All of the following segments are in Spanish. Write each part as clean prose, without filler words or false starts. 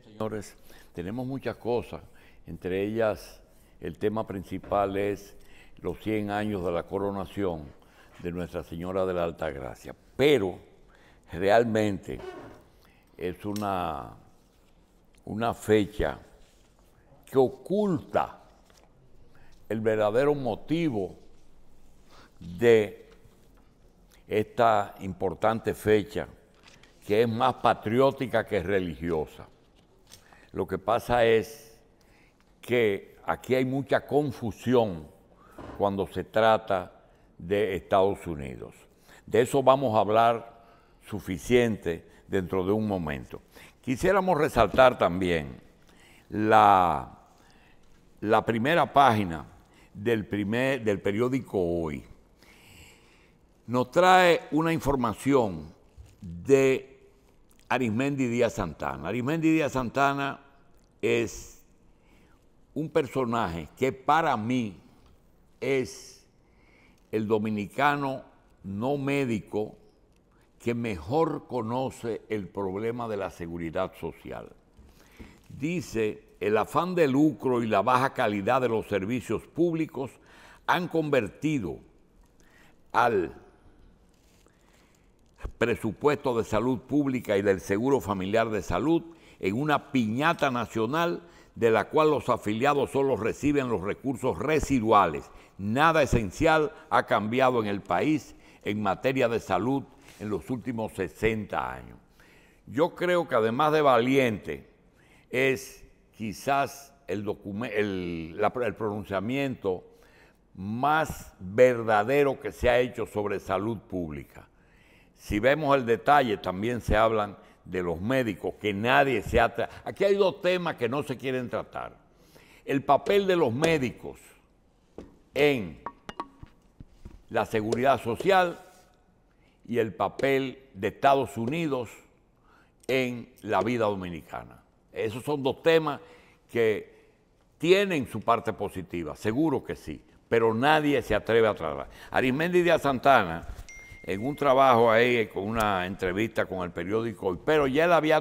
Señores, tenemos muchas cosas, entre ellas el tema principal es los 100 años de la coronación de Nuestra Señora de la Altagracia, pero realmente es una fecha que oculta el verdadero motivo de esta importante fecha, que es más patriótica que religiosa. Lo que pasa es que aquí hay mucha confusión cuando se trata de Estados Unidos. De eso vamos a hablar suficiente dentro de un momento. Quisiéramos resaltar también la primera página del periódico Hoy. Nos trae una información de Arismendi Díaz Santana. Arismendi Díaz Santana es un personaje que para mí es el dominicano no médico que mejor conoce el problema de la seguridad social. Dice, el afán de lucro y la baja calidad de los servicios públicos han convertido al presupuesto de salud pública y del Seguro Familiar de Salud en una piñata nacional de la cual los afiliados solo reciben los recursos residuales. Nada esencial ha cambiado en el país en materia de salud en los últimos 60 años. Yo creo que además de valiente es quizás el pronunciamiento más verdadero que se ha hecho sobre salud pública. Si vemos el detalle, también se hablan de los médicos, que nadie se ha tratado. Aquí hay dos temas que no se quieren tratar. El papel de los médicos en la seguridad social y el papel de Estados Unidos en la vida dominicana. Esos son dos temas que tienen su parte positiva, seguro que sí, pero nadie se atreve a tratar. Arismendi Díaz Santana, en un trabajo ahí, con una entrevista con el periódico Hoy, pero ya él había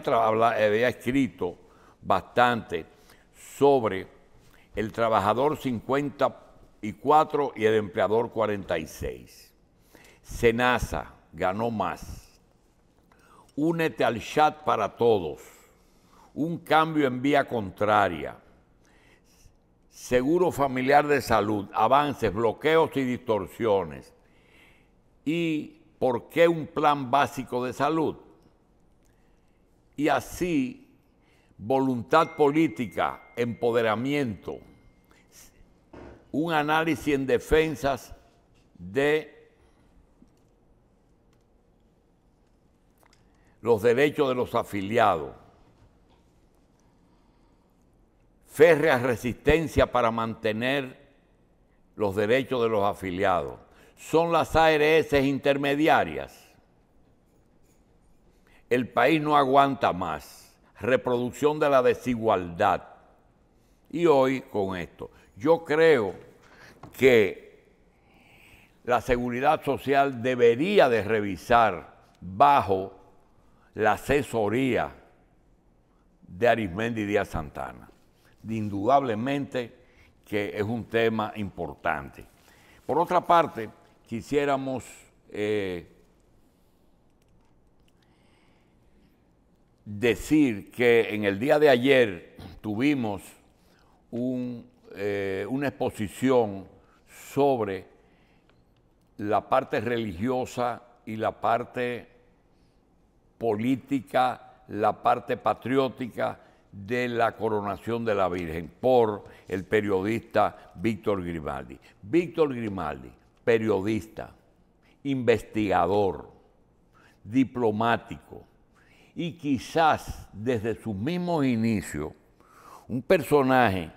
escrito bastante sobre el trabajador 54 y el empleador 46. Senasa ganó más. Únete al chat para todos. Un cambio en vía contraria. Seguro Familiar de Salud, avances, bloqueos y distorsiones. ¿Y por qué un plan básico de salud? Y así, voluntad política, empoderamiento, un análisis en defensas de los derechos de los afiliados, férrea resistencia para mantener los derechos de los afiliados. Son las ARS intermediarias. El país no aguanta más. Reproducción de la desigualdad. Y hoy con esto. Yo creo que la seguridad social debería de revisar bajo la asesoría de Arismendi Díaz Santana. Indudablemente que es un tema importante. Por otra parte, quisiéramos decir que en el día de ayer tuvimos una exposición sobre la parte religiosa y la parte política, la parte patriótica de la coronación de la Virgen por el periodista Víctor Grimaldi. Víctor Grimaldi, periodista, investigador, diplomático y quizás desde sus mismos inicios un personaje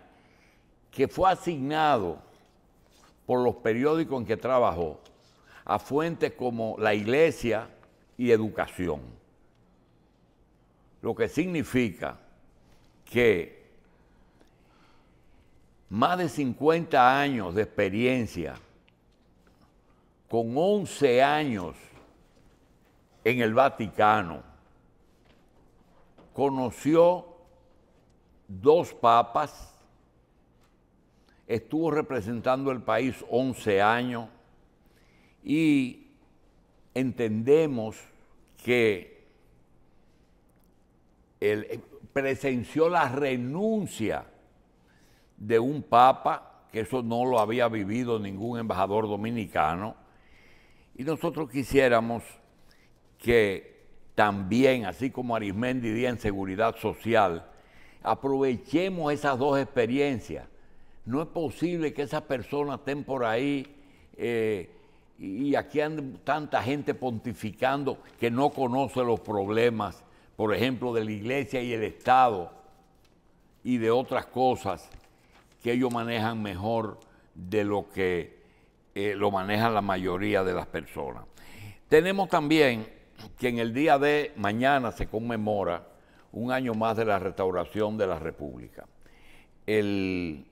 que fue asignado por los periódicos en que trabajó a fuentes como La Iglesia y Educación, lo que significa que más de 50 años de experiencia, con 11 años en el Vaticano, conoció 2 papas, estuvo representando el país 11 años y entendemos que él presenció la renuncia de un papa, que eso no lo había vivido ningún embajador dominicano, y nosotros quisiéramos que también, así como Arismendi Díaz en seguridad social, aprovechemos esas 2 experiencias. No es posible que esas personas estén por ahí y aquí anda tanta gente pontificando que no conoce los problemas, por ejemplo, de la iglesia y el Estado y de otras cosas que ellos manejan mejor de lo que lo manejan la mayoría de las personas. Tenemos también que en el día de mañana se conmemora un año más de la restauración de la República. El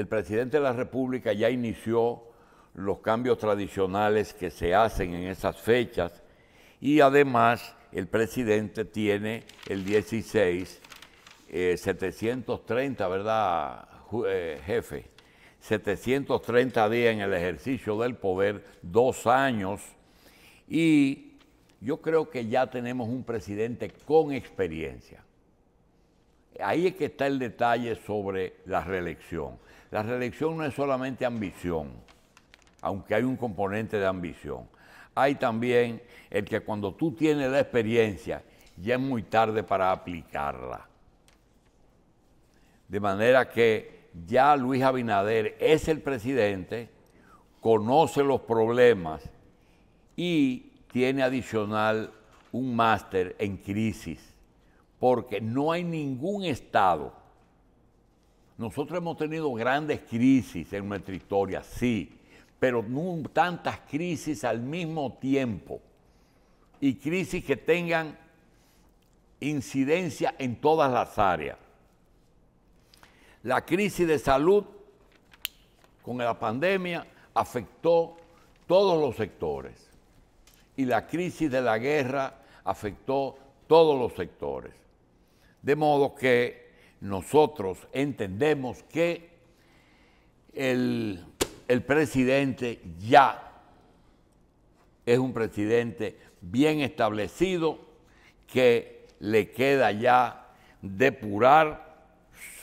presidente de la República ya inició los cambios tradicionales que se hacen en esas fechas y además el presidente tiene el 16, 730, ¿verdad, jefe? 730 días en el ejercicio del poder, 2 años, y yo creo que ya tenemos un presidente con experiencia. Ahí es que está el detalle sobre la reelección. La reelección no es solamente ambición, aunque hay un componente de ambición. Hay también el que cuando tú tienes la experiencia, ya es muy tarde para aplicarla. De manera que ya Luis Abinader es el presidente, conoce los problemas y tiene adicional un máster en crisis, porque no hay ningún estado. Nosotros hemos tenido grandes crisis en nuestra historia, sí, pero no tantas crisis al mismo tiempo y crisis que tengan incidencia en todas las áreas. La crisis de salud con la pandemia afectó todos los sectores y la crisis de la guerra afectó todos los sectores. De modo que nosotros entendemos que el presidente ya es un presidente bien establecido, que le queda ya depurar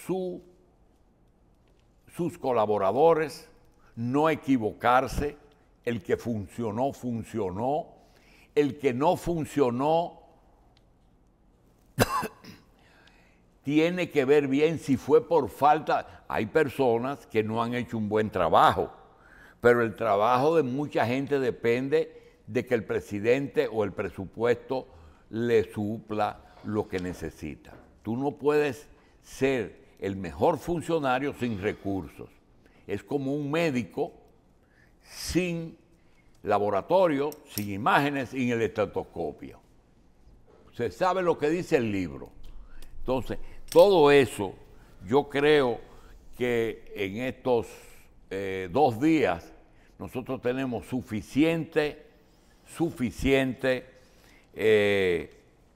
sus colaboradores, no equivocarse, el que funcionó, funcionó, el que no funcionó, tiene que ver bien si fue por falta. Hay personas que no han hecho un buen trabajo, pero el trabajo de mucha gente depende de que el presidente o el presupuesto le supla lo que necesita. Tú no puedes ser el mejor funcionario sin recursos. Es como un médico sin laboratorio, sin imágenes, sin el estetoscopio. Se sabe lo que dice el libro. Entonces, todo eso, yo creo que en estos 2 días nosotros tenemos suficiente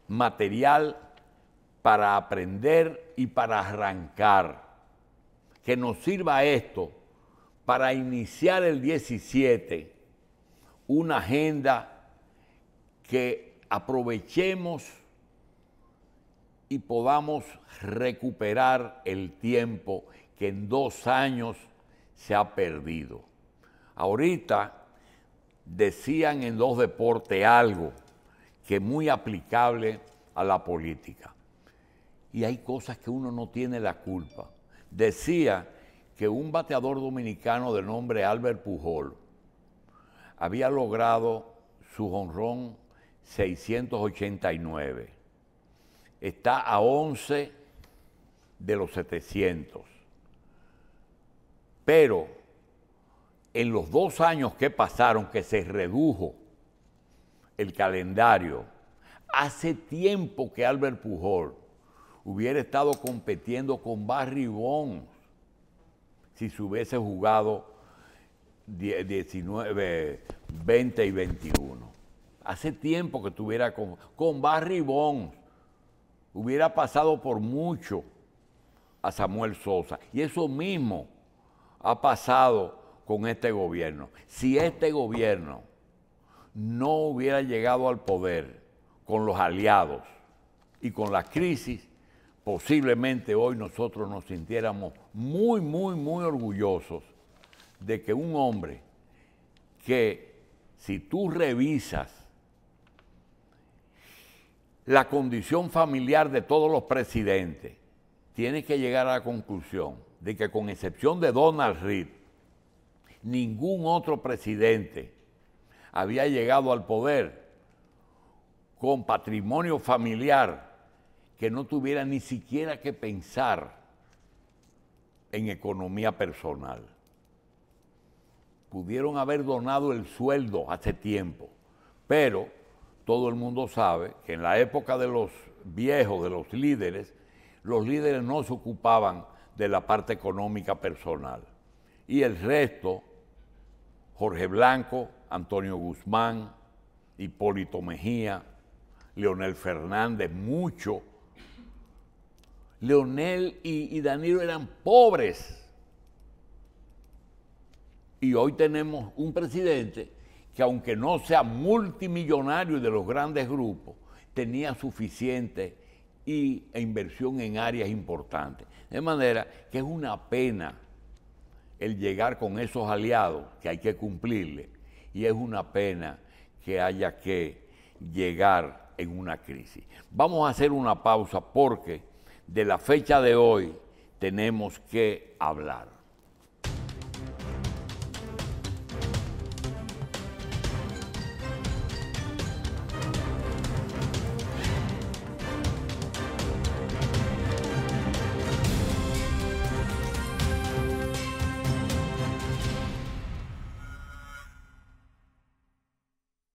material para aprender y para arrancar. Que nos sirva esto para iniciar el 17 una agenda que aprovechemos y podamos recuperar el tiempo que en 2 años se ha perdido. Ahorita decían en Los Deportes algo que es muy aplicable a la política. Y hay cosas que uno no tiene la culpa. Decía que un bateador dominicano de nombre Albert Pujol había logrado su jonrón 689. Está a 11 de los 700. Pero en los 2 años que pasaron, que se redujo el calendario, hace tiempo que Albert Pujol hubiera estado compitiendo con Barry Bonds si se hubiese jugado 19, 20 y 21. Hace tiempo que estuviera con Barry Bonds. Hubiera pasado por mucho a Samuel Sosa. Y eso mismo ha pasado con este gobierno. Si este gobierno no hubiera llegado al poder con los aliados y con la crisis, posiblemente hoy nosotros nos sintiéramos muy, muy, muy orgullosos de que un hombre que, si tú revisas la condición familiar de todos los presidentes, tiene que llegar a la conclusión de que, con excepción de Donald Reed, ningún otro presidente había llegado al poder con patrimonio familiar que no tuviera ni siquiera que pensar en economía personal. Pudieron haber donado el sueldo hace tiempo, pero todo el mundo sabe que en la época de los viejos, de los líderes no se ocupaban de la parte económica personal. Y el resto, Jorge Blanco, Antonio Guzmán, Hipólito Mejía, Leonel Fernández, mucho. Leonel y Danilo eran pobres. Y hoy tenemos un presidente que, aunque no sea multimillonario de los grandes grupos, tenía suficiente inversión en áreas importantes. De manera que es una pena el llegar con esos aliados que hay que cumplirle, y es una pena que haya que llegar en una crisis. Vamos a hacer una pausa porque de la fecha de hoy tenemos que hablar.